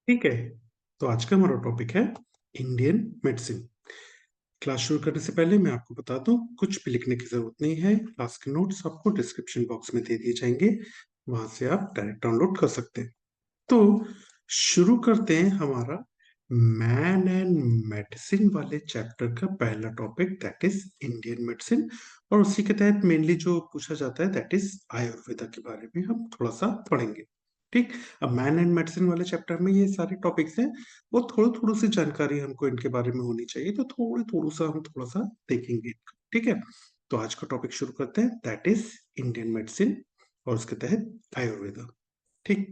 ठीक है। तो आज का हमारा टॉपिक है इंडियन मेडिसिन। क्लास शुरू करने से पहले मैं आपको बता दूं, कुछ भी लिखने की जरूरत नहीं है। क्लास के नोट्स आपको डिस्क्रिप्शन बॉक्स में दे दिए जाएंगे, वहां से आप डायरेक्ट डाउनलोड कर सकते हैं। तो शुरू करते हैं हमारा मैन एंड मेडिसिन वाले चैप्टर का पहला topic, that is Indian medicine. और उसी के तहत मेनली जो पूछा जाता है दैट इज आयुर्वेदा के बारे में हम थोड़ा सा पढ़ेंगे। ठीक। अब मैन एंड मेडिसिन वाले चैप्टर में ये सारे टॉपिक्स हैं, वो थोड़ी थोड़ी सी जानकारी हमको इनके बारे में होनी चाहिए, तो थोड़ी थोड़ा सा हम थोड़ा सा देखेंगे। ठीक है। तो आज का टॉपिक शुरू करते हैं, दैट इज इंडियन मेडिसिन और उसके तहत आयुर्वेदा। ठीक।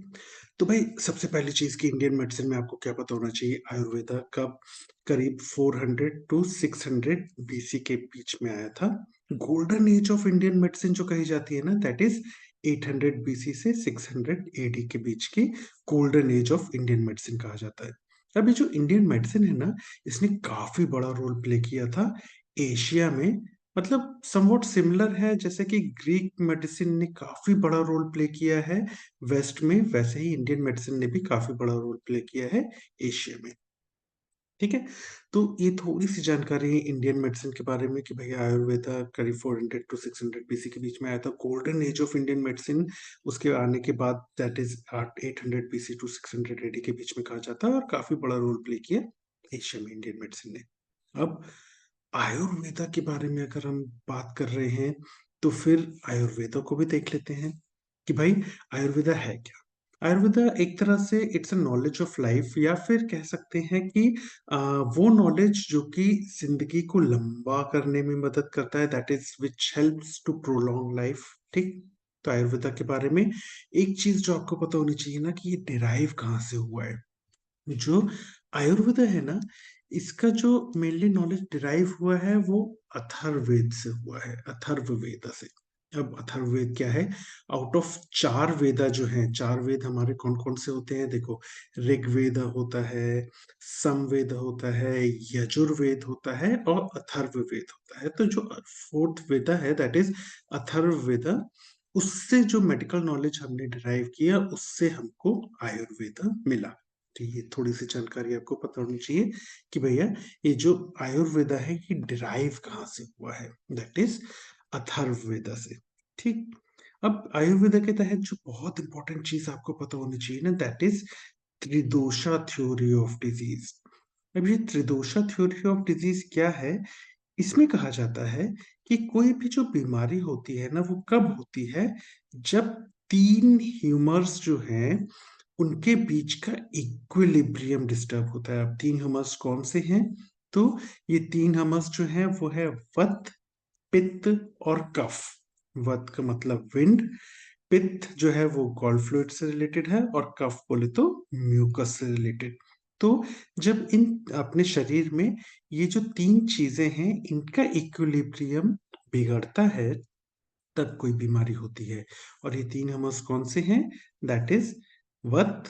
तो भाई सबसे पहली चीज की इंडियन मेडिसिन में आपको क्या पता होना चाहिए, आयुर्वेदा कब करीब 400 टू 600 बीसी के बीच में आया था। Golden age of Indian medicine जो कही जाती है ना, दैट इज 800 बीसी से 600 एडी के बीच की golden age of Indian medicine कहा जाता है। अभी जो इंडियन मेडिसिन है ना, इसने काफी बड़ा रोल प्ले किया था एशिया में। मतलब समवॉट सिमिलर है, जैसे कि ग्रीक मेडिसिन ने काफी बड़ा रोल प्ले किया है वेस्ट में, वैसे ही इंडियन मेडिसिन ने भी काफी बड़ा रोल प्ले किया है एशिया में। ठीक है। तो ये थोड़ी सी जानकारी है इंडियन मेडिसिन के बारे में कि भैया आयुर्वेदा करीब 400 टू 600 बीसी के बीच में आया था, golden age of Indian medicine उसके आने के बाद that is 800 BC to 600 AD के बीच में कहा जाता है, और काफी बड़ा रोल प्ले किया एशिया में इंडियन मेडिसिन ने। अब आयुर्वेदा के बारे में अगर हम बात कर रहे हैं, तो फिर आयुर्वेदा को भी देख लेते हैं कि भाई आयुर्वेदा है क्या। आयुर्वेदा एक तरह से it's a knowledge of life, या फिर कह सकते हैं कि वो नॉलेज जो कि जिंदगी को लंबा करने में मदद करता है, that is which helps to prolong life. ठीक। तो आयुर्वेदा के बारे में एक चीज जो आपको पता होनी चाहिए ना, कि ये डिराइव कहाँ से हुआ है। जो आयुर्वेदा है ना, इसका जो मेनली नॉलेज डिराइव हुआ है वो अथर्ववेद से हुआ है, अथर्ववेद से। अब अथर्ववेद क्या है, आउट ऑफ चार वेदा जो हैं, चार वेद हमारे कौन कौन से होते हैं देखो, ऋग्वेद होता है, समवेद होता है, यजुर्वेद होता है और अथर्ववेद होता है। तो जो फोर्थ वेदा है दैट इज अथर्ववेदा, उससे जो मेडिकल नॉलेज हमने डिराइव किया उससे हमको आयुर्वेदा मिला। तो ये थोड़ी सी जानकारी आपको पता होनी चाहिए कि भैया ये जो आयुर्वेदा है ये डिराइव कहाँ से हुआ है, दैट इज अथर्ववेदा से। ठीक। अब आयुर्वेदा के तहत जो बहुत इंपॉर्टेंट चीज आपको पता होनी चाहिए ना, that is Tridosha theory of disease. अब ये त्रिदोषा थ्योरी ऑफ डिजीज क्या है, इसमें कहा जाता है कि कोई भी जो बीमारी होती है ना, वो कब होती है, जब तीन ह्यूमर्स जो हैं उनके बीच का इक्विलिब्रियम डिस्टर्ब होता है। अब तीन ह्यूमर्स कौन से हैं, तो ये तीन ह्यूमर्स जो हैं वो है वत, पित्त और कफ। वत का मतलब विंड, पित्त जो है वो गॉल फ्लूइड से रिलेटेड है, और कफ बोले तो म्यूकस से रिलेटेड। तो जब इन अपने शरीर में ये जो तीन चीजें हैं इनका इक्विलिब्रियम बिगड़ता है, तब कोई बीमारी होती है। और ये तीन हमस कौन से हैं, दैट इज वत,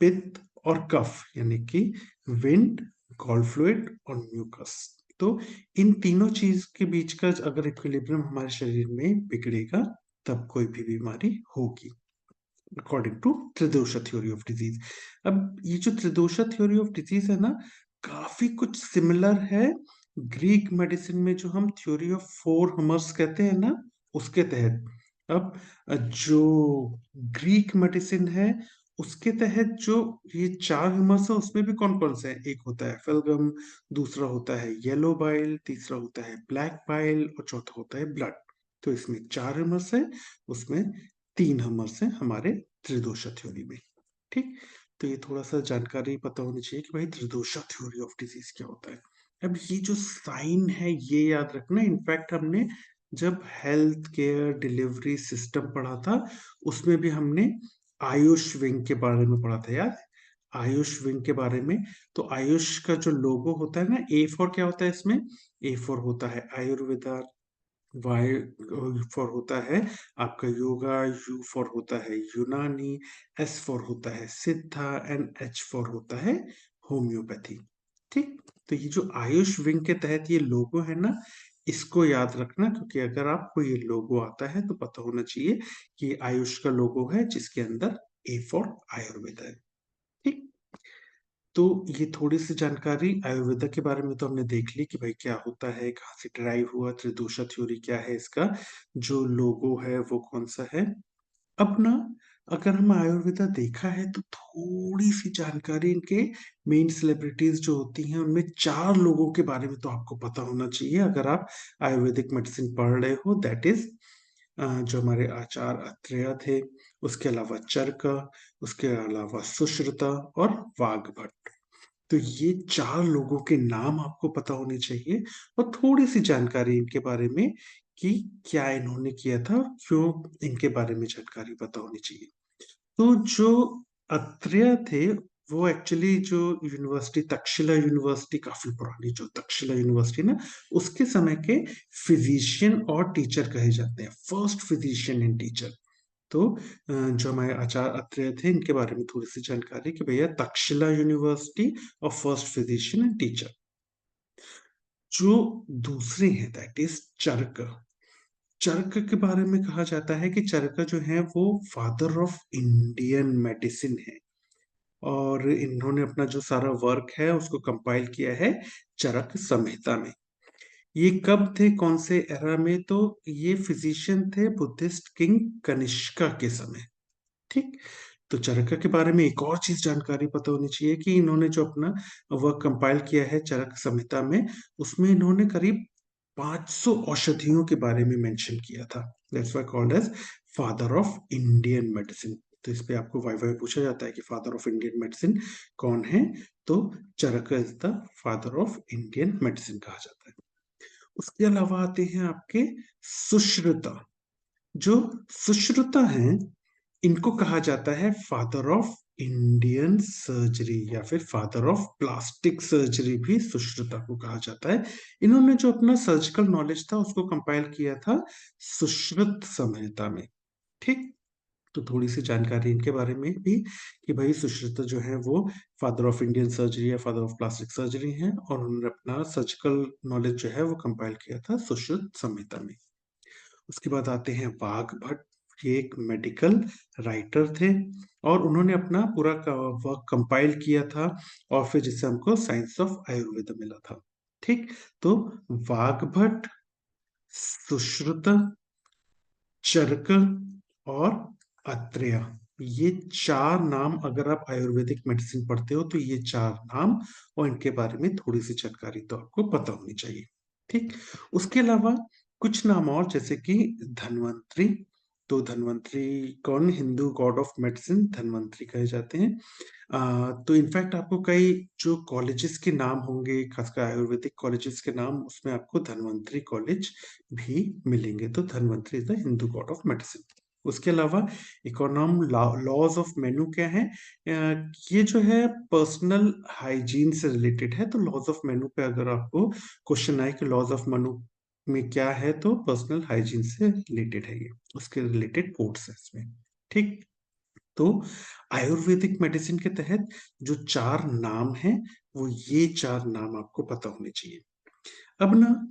पित्त और कफ, यानी कि विंड, गॉल फ्लूइड और म्यूकस। तो इन तीनों चीज के बीच का अगर इक्विलिब्रियम हमारे शरीर में बिगड़ेगा, तब कोई भी बीमारी होगी, according to Tridosha theory of disease. अब ये जो त्रिदोषा थ्योरी ऑफ डिजीज है ना, काफी कुछ सिमिलर है ग्रीक मेडिसिन में जो हम थ्योरी ऑफ फोर हमर्स कहते हैं ना, उसके तहत। अब जो ग्रीक मेडिसिन है उसके तहत जो ये चार ह्यूमर्स है उसमें भी कौन कौन से हैं, एक होता है फेलगम, दूसरा होता है येलो बाइल, तीसरा होता है ब्लैक बाइल और चौथा होता है ब्लड। तो इसमें चार ह्यूमर्स है, उसमें तीन हमर्स हैं हमारे त्रिदोषा थ्योरी में। ठीक। तो ये थोड़ा सा जानकारी पता होनी चाहिए कि भाई त्रिदोषा थ्योरी ऑफ डिजीज क्या होता है। अब ये जो साइन है ये याद रखना, इनफैक्ट हमने जब हेल्थ केयर डिलीवरी सिस्टम पढ़ा था उसमें भी हमने आयुष विंग के बारे में पढ़ा था, याद है? आयुष विंग के बारे में। तो आयुष का जो लोगो होता है ना, ए फॉर क्या होता है इसमें, ए फॉर होता है आयुर्वेदा, वाई फॉर होता है आपका योगा, यू फॉर होता है यूनानी, एस फॉर होता है सिद्धा एंड एच फॉर होता है होम्योपैथी। ठीक। तो ये जो आयुष विंग के तहत ये लोगो है ना, इसको याद रखना, क्योंकि अगर आपको ये लोगो आता है तो पता होना चाहिए कि ये आयुष का लोगो है जिसके अंदर ए फॉर आयुर्वेदा है। ठीक। तो ये थोड़ी-सी जानकारी आयुर्वेदा के बारे में तो हमने देख ली कि भाई क्या होता है, कहाँ से डिराइव हुआ, त्रिदोषा थ्योरी क्या है इसका, जो लोगो है वो कौन-सा है। अब ना अगर हम आयुर्वेदा देखा है तो थोड़ी-सी जानकारी इनके मेन सेलिब्रिटीज़ जो होती हैं उनमें 4 लोगों के बारे में तो आपको पता होना चाहिए अगर आप आयुर्वेदिक मेडिसिन पढ़ रहे हो दैट इज़ जो हमारे आचार्य अत्रेय थे, उसके अलावा चरक, उसके अलावा सुश्रुता और वाग्भट। तो ये 4 लोगों के नाम आपको पता होने चाहिए और थोड़ी-सी जानकारी इनके बारे में कि क्या इन्होंने किया था और क्यों इनके बारे में जानकारी पता होनी चाहिए। तो जो अत्रेय थे, वो एक्चुअली जो यूनिवर्सिटी तक्षशिला यूनिवर्सिटी काफ़ी पुरानी जो तक्षशिला यूनिवर्सिटी ना, उसके समय के फिजिशियन और टीचर कहे जाते हैं। First physician and teacher. तो जो हमारे आचार्य अत्रेय थे, इनके बारे में थोड़ी-सी जानकारी कि भैया तक्षशिला यूनिवर्सिटी और फर्स्ट फिजिशियन एंड टीचर। जो दूसरे हैं दैट इज़ चरक। चरक के बारे में कहा जाता है कि चरक जो है वो फादर ऑफ इंडियन मेडिसिन है और इन्होंने अपना जो सारा वर्क है उसको कंपाइल किया है चरक संहिता में। ये कब थे, कौन से एरा में? तो ये फिजिशियन थे बुद्धिस्ट किंग कनिष्का के समय। ठीक? तो चरका के बारे में एक और चीज़ जानकारी पता होनी चाहिए कि इन्होंने जो अपना वर्क कंपाइल किया है चरक संहिता में, उसमें इन्होंने करीब 500 औषधियों के बारे में मेंशन किया था। That's why called as father of Indian medicine. तो इस पे आपको वाइवा में पूछा जाता है कि फादर ऑफ इंडियन मेडिसिन कौन है? तो Charak is the father of Indian medicine कहा जाता है। उसके अलावा आते हैं आपके सुश्रुता। जो सुश्रुता हैं, इनको कहा जाता है फादर ऑफ इंडियन सर्जरी या फिर फादर ऑफ प्लास्टिक सर्जरी भी सुश्रुता को कहा जाता है। इन्होंने जो अपना सर्जिकल नॉलेज था उसको कंपाइल किया था सुश्रुत संहिता में। ठीक? तो थोड़ी-सी जानकारी इनके बारे में भी कि भई सुश्रुता जो है वो फादर ऑफ इंडियन सर्जरी या फादर ऑफ प्लास्टिक सर्जरी हैं और उन्होंने अपना सर्जिकल नॉलेज जो है वो कंपाइल किया था सुश्रुत संहिता में। उसके बाद आते हैं वाघभट्ट। ये एक मेडिकल राइटर थे और उन्होंने अपना पूरा वर्क कंपाइल किया था और फिर जिससे हमको साइंस ऑफ आयुर्वेद मिला था। ठीक? तो वाघभट्ट, सुश्रुत, चरक और अत्रेय, ये 4 नाम अगर आप आयुर्वेदिक मेडिसिन पढ़ते हो तो ये 4 नाम और इनके बारे में थोड़ी-सी जानकारी तो आपको पता होनी चाहिए। ठीक? उसके अलावा कुछ नाम और जैसे कि धन्वंतरी। तो धन्वंतरी कौन? Hindu God of medicine Dhanvantari कहे जाते हैं। तो इनफैक्ट आपको कई जो कॉलेजेस के नाम होंगे, खासकर आयुर्वेदिक कॉलेजेस के नाम, उसमें आपको धन्वंतरी कॉलेज भी मिलेंगे। तो Dhanvantari is the Hindu God of medicine. उसके अलावा एक और नाम लॉज़ ऑफ मेनू क्या है? ये जो है पर्सनल हाइजीन से रिलेटेड है। तो लॉज़ ऑफ मेनू पे अगर आपको क्वेश्चन आए कि लॉज़ ऑफ मेनू में क्या है, तो पर्सनल हाइजीन से रिलेटेड है ये। उसके रिलेटेड कोट्स हैं इसमें। ठीक? तो आयुर्वेदिक मेडिसिन के तहत जो 4 नाम हैं, वो ये 4 नाम आपको पता होने चाहिए। अब ना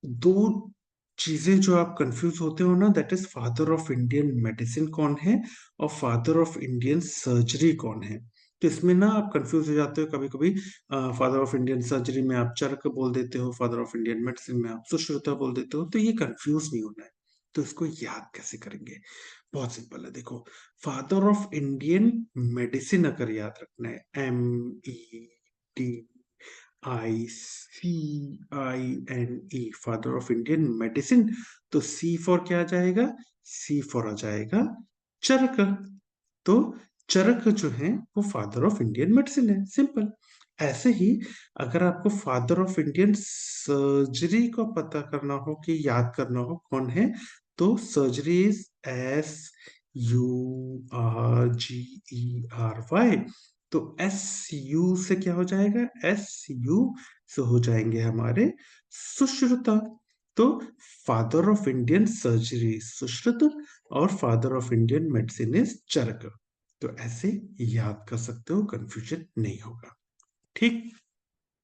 2 चीज़ें जो आप कन्फ्यूज़ होते हो ना that is father of Indian medicine कौन है और फादर ऑफ इंडियन सर्जरी कौन है। तो इसमें ना आप कन्फ्यूज़ हो जाते हो कभी-कभी फादर ऑफ इंडियन सर्जरी में आप चरक बोल देते हो, फादर ऑफ इंडियन मेडिसिन में आप सुश्रुता बोल देते हो, तो ये कन्फ्यूज़ नहीं होना है। तो इसको याद कैसे करेंगे? बहुत सिंपल है देखो, फादर ऑफ इंडियन मेडिसिन अगर याद रखना है MEDICINE father of Indian medicine, तो सी फॉर क्या आ जाएगा? सी फॉर आ जाएगा चरक। तो चरक जो है वो फादर ऑफ इंडियन मेडिसिन है, सिंपल। ऐसे ही अगर आपको फादर ऑफ इंडियन सर्जरी को पता करना हो कि याद करना हो कौन है, तो सर्जरी इज SURGERY। तो SU से क्या हो जाएगा? SU से हो जाएंगे हमारे सुश्रुता। तो father of Indian surgery Sushruta और father of Indian medicine is Charak. तो ऐसे याद कर सकते हो, कंफ्यूजन नहीं होगा। ठीक?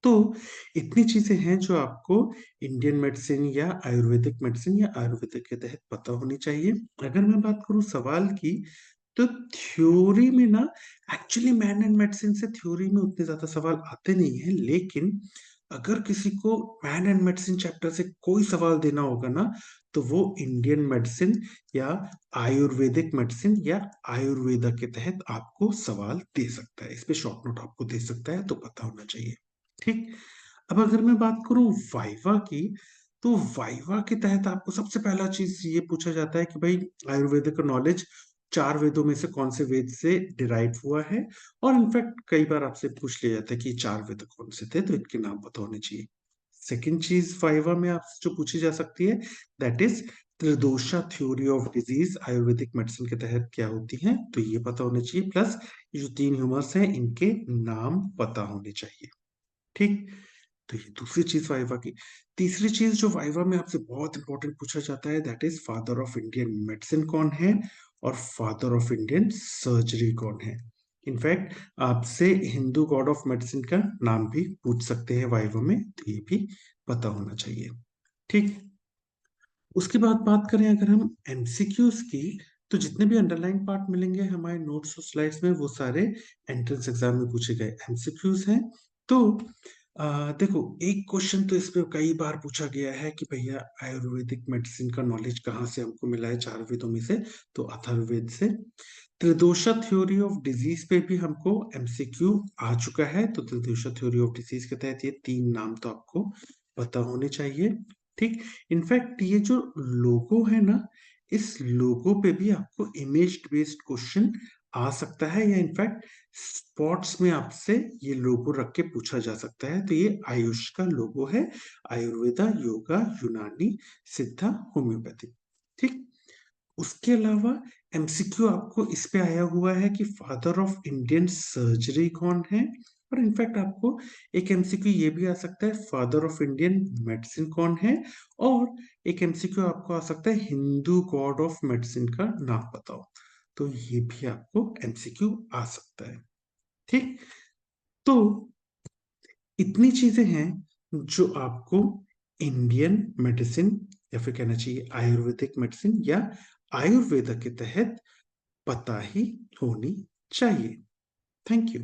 तो इतनी चीजें हैं जो आपको इंडियन मेडिसिन या आयुर्वेदिक मेडिसिन या आयुर्वेदिक के तहत पता होनी चाहिए। अगर मैं बात करूं सवाल की, तो थ्योरी में ना एक्चुअली मैन एंड मेडिसिन से थ्योरी में उतने ज़्यादा सवाल आते नहीं हैं, लेकिन अगर किसी को मैन एंड मेडिसिन चैप्टर से कोई सवाल देना होगा ना, तो वो इंडियन मेडिसिन या आयुर्वेदिक मेडिसिन या आयुर्वेदा के तहत आपको सवाल दे सकता है। इस पे शॉर्ट नोट आपको दे सकता है, तो पता होना चाहिए। ठीक? अब अगर मैं बात करूँ वाइवा की, तो वाइवा के तहत आपको सबसे पहला चीज़ ये पूछा जाता है कि भाई आयुर्वेदिक का नॉलेज 4 वेदों में से कौन से वेद से डिराइव हुआ है? और इनफैक्ट कई बार आपसे पूछ लिया जाता है कि 4 वेद कौन से थे, तो इनके नाम पता होने चाहिए। सेकंड चीज़ वाइवा में आपसे जो पूछी जा सकती है, that is Tridosha theory of disease Ayurvedic medicine के तहत क्या होती हैं? तो ये पता होना चाहिए, प्लस ये जो 3 ह्यूमर्स हैं, इनके नाम पता होने चाहिए। ठीक? तो ये दूसरी चीज़ वाइवा की। तीसरी चीज़ जो वाइवा में आपसे बहुत इंपॉर्टेंट पूछा जाता है, that is father of Indian medicine कौन है और फादर ऑफ इंडियन सर्जरी कौन है? इनफैक्ट आपसे हिंदू गॉड ऑफ मेडिसिन का नाम भी पूछ सकते हैं वाइवा में, तो ये भी पता होना चाहिए। ठीक? उसके बाद बात करें अगर हम एमसीक्यूज़ की, तो जितने भी अंडरलाइन पार्ट मिलेंगे हमारे नोट्स और स्लाइड्स में, वो सारे एंट्रेंस एग्जाम में पूछे गए एमसीक्यूज़ हैं। तो देखो, एक क्वेश्चन तो इस पे कई बार पूछा गया है कि भैया आयुर्वेदिक मेडिसिन का नॉलेज कहाँ से हमको मिला है 4 वेदों में से, तो अथर्ववेद से। त्रिदोषा थ्योरी ऑफ डिजीज पे भी हमको एमसीक्यू आ चुका है, तो त्रिदोषा थ्योरी ऑफ डिजीज के तहत ये 3 नाम तो आपको पता होने चाहिए। ठीक? इनफैक्ट ये जो लोगो है ना, इस लोगो पे भी आपको इमेज बेस्ड क्वेश्चन आ सकता है, या इनफैक्ट स्पॉट्स में आपसे ये लोगो रख के पूछा जा सकता है। तो ये आयुष का लोगो है, आयुर्वेदा, योगा, यूनानी, सिद्धा, होम्योपैथी। ठीक? उसके अलावा एमसीक्यू आपको इस पे आया हुआ है कि फादर ऑफ इंडियन सर्जरी कौन है, और इनफैक्ट आपको एक एमसीक्यू ये भी आ सकता है फादर ऑफ इंडियन मेडिसिन कौन है, और एक एमसीक्यू आपको आ सकता है हिंदू गॉड ऑफ मेडिसिन का नाम बताओ। तो ये भी आपको एमसीक्यू आ सकता है। ठीक? तो इतनी चीजें हैं जो आपको इंडियन मेडिसिन, या फिर कहना चाहिए आयुर्वेदिक मेडिसिन या आयुर्वेदा के तहत पता ही होनी चाहिए। Thank you.